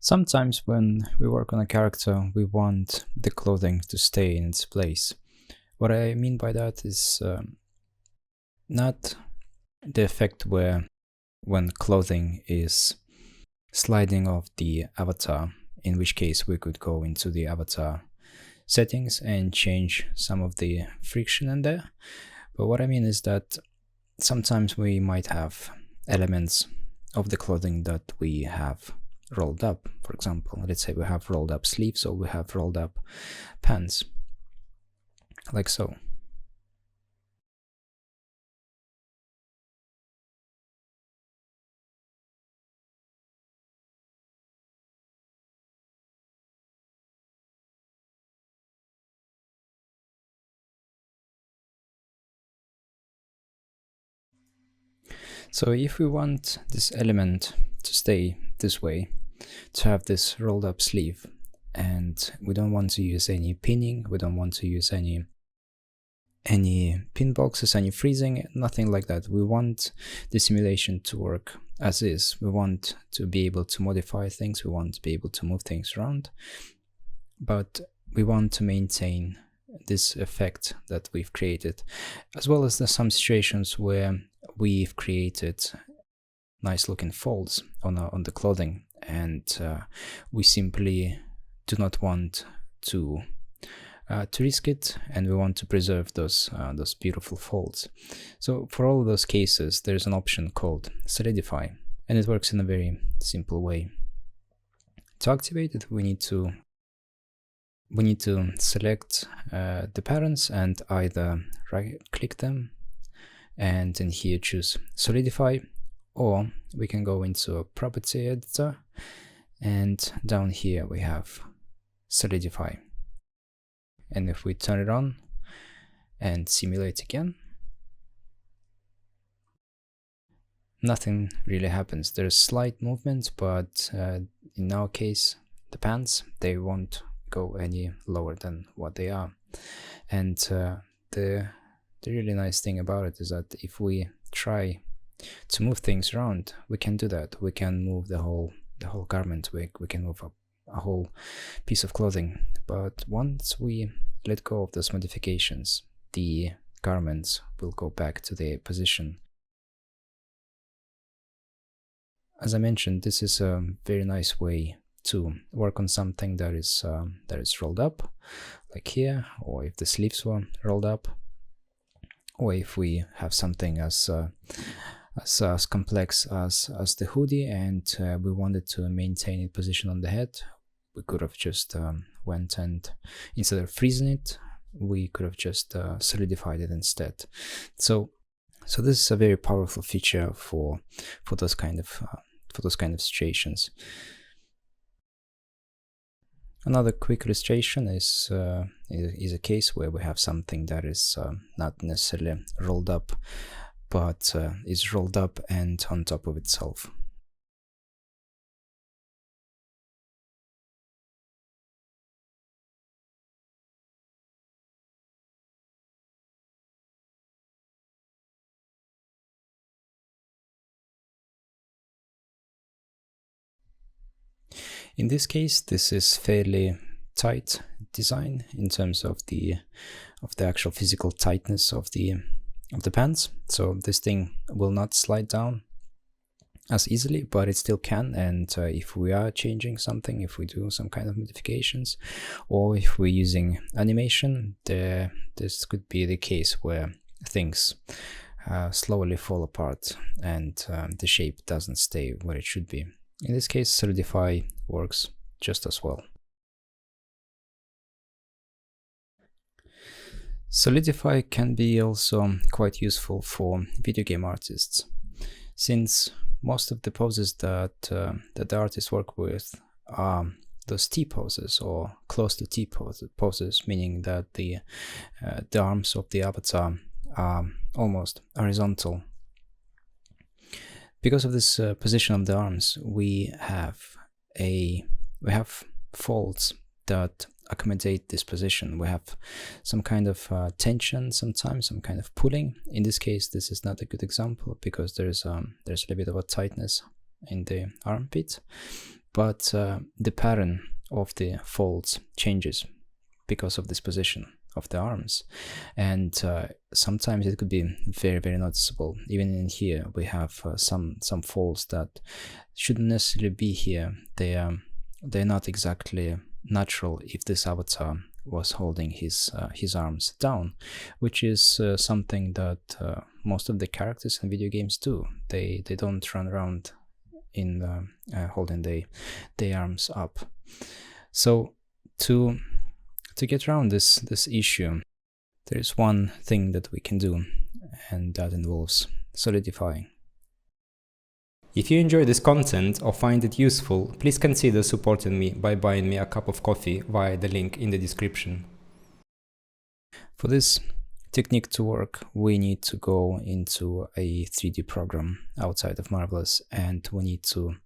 Sometimes when we work on a character, we want the clothing to stay in its place. What I mean by that is not the effect where when clothing is sliding off the avatar, in which case we could go into the avatar settings and change some of the friction in there. But what I mean is that sometimes we might have elements of the clothing that we have rolled up. For example, let's say we have rolled up sleeves or we have rolled up pants, like so. So if we want this element to stay this way, to have this rolled up sleeve, and we don't want to use any pinning, we don't want to use any pin boxes, any freezing, nothing like that. We want the simulation to work as is. We want to be able to modify things, we want to be able to move things around, but we want to maintain this effect that we've created, as well as there's some situations where we've created nice looking folds on the clothing, and we simply do not want to risk it, and we want to preserve those beautiful folds. So for all of those cases, there's an option called Solidify, and it works in a very simple way. To activate it, we need to select the patterns and either right-click them and in here choose Solidify, or we can go into a property editor and down here we have Solidify. And if we turn it on and simulate again, nothing really happens. There's slight movement, but in our case, the pants, they won't go any lower than what they are. And the really nice thing about it is that if we try to move things around, we can do that. We can move the whole garment, we can move a whole piece of clothing. But once we let go of those modifications, the garments will go back to their position. As I mentioned, this is a very nice way to work on something that is rolled up, like here, or if the sleeves were rolled up, or if we have something as complex as the hoodie and we wanted to maintain its position on the head, we could have just went and instead of freezing it, we could have just solidified it instead. So this is a very powerful feature for those kind of situations. Another quick illustration is a case where we have something that is not necessarily rolled up, but is rolled up and on top of itself. In this case, this is fairly tight design in terms of the actual physical tightness of the pants. So this thing will not slide down as easily, but it still can. And if we are changing something, if we do some kind of modifications, or if we're using animation, this could be the case where things slowly fall apart and the shape doesn't stay where it should be. In this case, Solidify works just as well. Solidify can be also quite useful for video game artists, since most of the poses that the artists work with are those T poses or close to T poses, meaning that the arms of the avatar are almost horizontal. Because of this position of the arms, we have folds that accommodate this position. We have some kind of tension, sometimes some kind of pulling. In this case, this is not a good example because there's a little bit of a tightness in the armpit. but the pattern of the folds changes because of this position of the arms, and sometimes it could be very, very noticeable. Even in here we have some folds that shouldn't necessarily be here. They're not exactly natural if this avatar was holding his arms down, which is something that most of the characters in video games do. They don't run around in holding their arms up. So to get around this issue, there is one thing that we can do, and that involves solidifying. If you enjoy this content or find it useful, please consider supporting me by buying me a cup of coffee via the link in the description. For this technique to work, we need to go into a 3D program outside of Marvelous, and we need to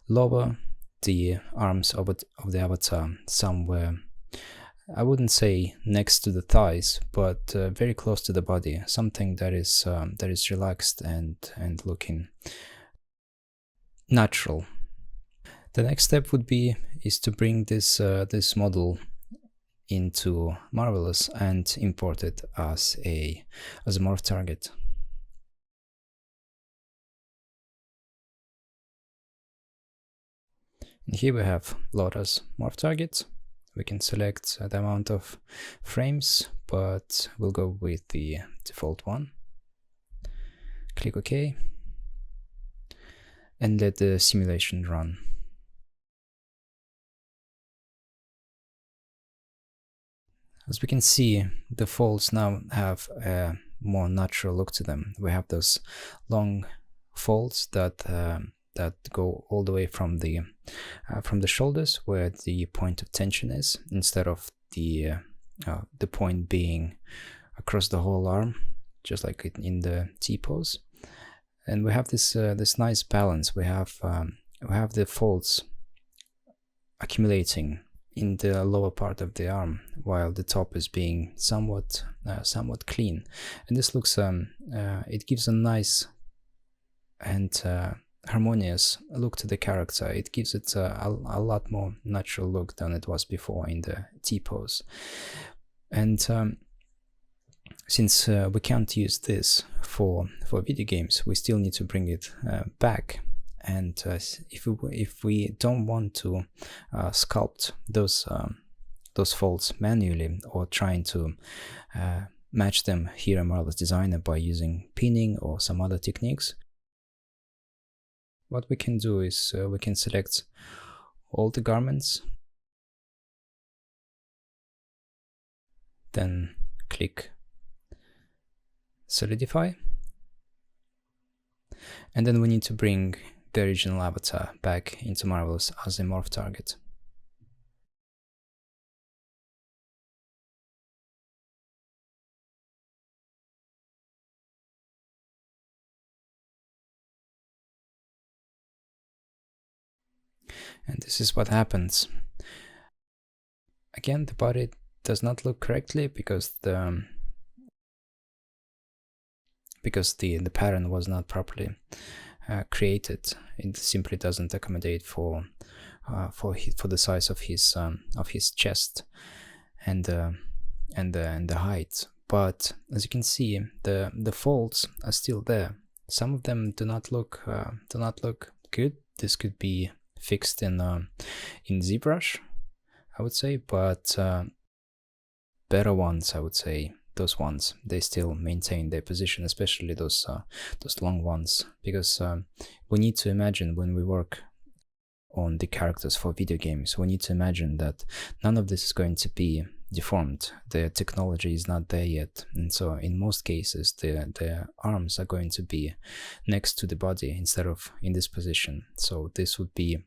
lower the arms of the avatar somewhere, I wouldn't say next to the thighs, but very close to the body, something that is relaxed and looking natural. The next step would be to bring this model into Marvelous and import it as a morph target. And here we have load as morph target. We can select the amount of frames, but we'll go with the default one. Click OK, and let the simulation run. As we can see, the folds now have a more natural look to them. We have those long folds that go all the way from the shoulders, where the point of tension is, instead of the point being across the whole arm, just like in the T pose. And we have this nice balance. We have the folds accumulating in the lower part of the arm, while the top is being somewhat clean. And this looks it gives a nice and harmonious look to the character. It gives it a lot more natural look than it was before in the T pose. And since we can't use this for video games, we still need to bring it back. And if we don't want to sculpt those folds manually, or trying to match them here in Marvelous Designer by using pinning or some other techniques, what we can do is we can select all the garments, then click Solidify, and then we need to bring the original avatar back into Marvelous as a morph target. And this is what happens. Again, the body does not look correctly because the pattern was not properly created. It simply doesn't accommodate for the size of his chest and the height. But as you can see, the folds are still there. Some of them do not look good. This could be fixed in ZBrush, I would say, but better ones, I would say, those ones, they still maintain their position, especially those long ones, because we need to imagine, when we work on the characters for video games, we need to imagine that none of this is going to be deformed. The technology is not there yet, and so in most cases the arms are going to be next to the body instead of in this position. So this would be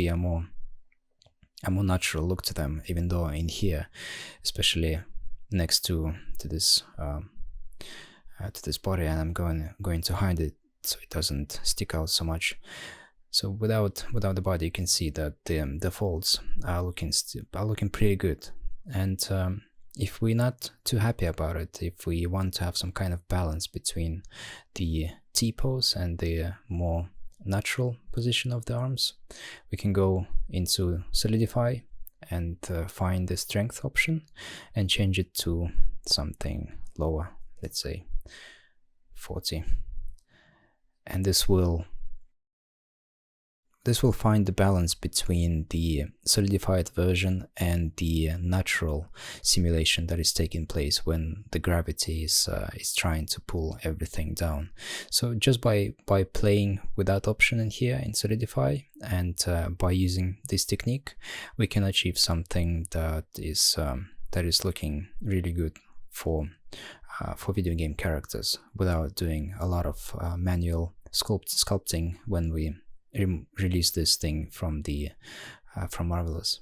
a more natural look to them, even though in here, especially next to this body, and I'm going to hide it so it doesn't stick out so much. So without the body, you can see that the folds are looking pretty good. And if we're not too happy about it, if we want to have some kind of balance between the T pose and the more natural position of the arms, we can go into Solidify and find the strength option and change it to something lower, let's say 40. And this will find the balance between the solidified version and the natural simulation that is taking place when the gravity is trying to pull everything down. So just by playing with that option in here in Solidify and by using this technique, we can achieve something that is looking really good for video game characters without doing a lot of manual sculpting when we release this thing from Marvelous.